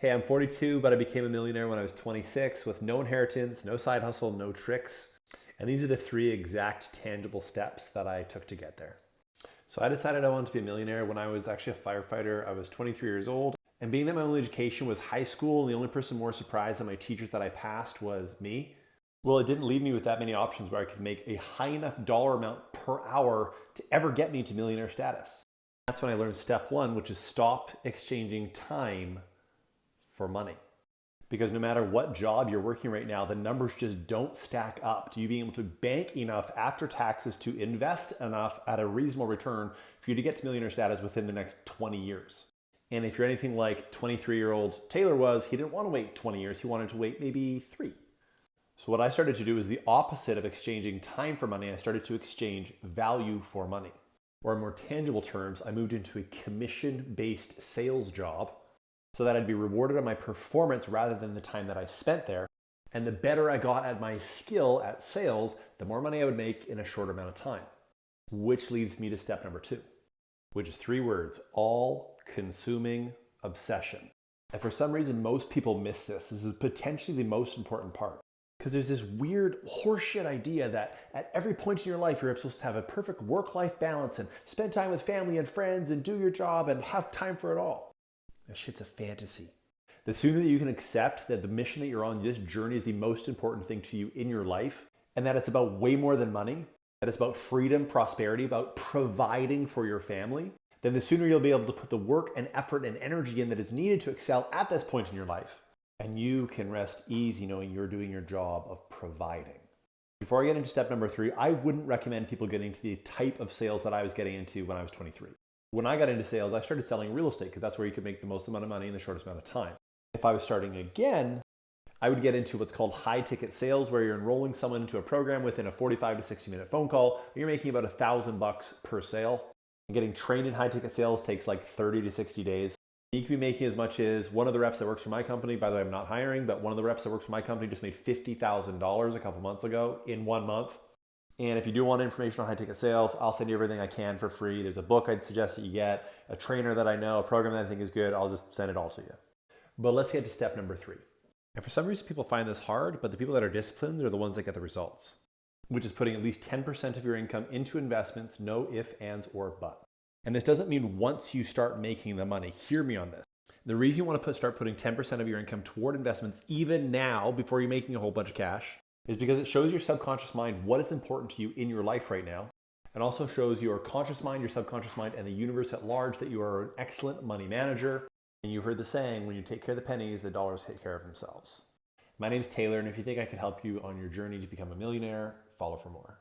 Hey, I'm 42, but I became a millionaire when I was 26 with no inheritance, no side hustle, no tricks. And these are the 3 exact tangible steps that I took to get there. So I decided I wanted to be a millionaire when I was actually a firefighter. I was 23 years old. And being that my only education was high school and the only person more surprised than my teachers that I passed was me, well, it didn't leave me with that many options where I could make a high enough dollar amount per hour to ever get me to millionaire status. That's when I learned step 1, which is stop exchanging time for money. Because no matter what job you're working right now, the numbers just don't stack up to you being able to bank enough after taxes to invest enough at a reasonable return for you to get to millionaire status within the next 20 years. And if you're anything like 23-year-old Taylor was, he didn't want to wait 20 years. He wanted to wait maybe 3. So what I started to do is the opposite of exchanging time for money. I started to exchange value for money. Or in more tangible terms, I moved into a commission-based sales job so that I'd be rewarded on my performance rather than the time that I spent there. And the better I got at my skill at sales, the more money I would make in a short amount of time. Which leads me to step number 2, which is 3 words: all-consuming obsession. And for some reason, most people miss this. This is potentially the most important part. Because there's this weird horseshit idea that at every point in your life, you're supposed to have a perfect work-life balance and spend time with family and friends and do your job and have time for it all. That shit's a fantasy. The sooner that you can accept that the mission that you're on, this journey, is the most important thing to you in your life, and that it's about way more than money, that it's about freedom, prosperity, about providing for your family, then the sooner you'll be able to put the work and effort and energy in that is needed to excel at this point in your life. And you can rest easy knowing you're doing your job of providing. Before I get into step number 3, I wouldn't recommend people getting into the type of sales that I was getting into when I was 23. When I got into sales, I started selling real estate because that's where you could make the most amount of money in the shortest amount of time. If I was starting again, I would get into what's called high ticket sales, where you're enrolling someone into a program within a 45 to 60 minute phone call. You're making about $1,000 per sale. And getting trained in high ticket sales takes like 30 to 60 days. You could be making as much as one of the reps that works for my company, by the way, I'm not hiring, but one of the reps that works for my company just made $50,000 a couple months ago in 1 month. And if you do want information on high ticket sales, I'll send you everything I can for free. There's a book I'd suggest that you get, a trainer that I know, a program that I think is good. I'll just send it all to you. But let's get to step number 3. And for some reason, people find this hard, but the people that are disciplined are the ones that get the results, which is putting at least 10% of your income into investments, no ifs, ands, or buts. And this doesn't mean once you start making the money. Hear me on this. The reason you want to start putting 10% of your income toward investments even now, before you're making a whole bunch of cash, is because it shows your subconscious mind what is important to you in your life right now, and also shows your conscious mind, your subconscious mind, and the universe at large that you are an excellent money manager. And you've heard the saying, when you take care of the pennies, the dollars take care of themselves. My name's Taylor, and if you think I can help you on your journey to become a millionaire, follow for more.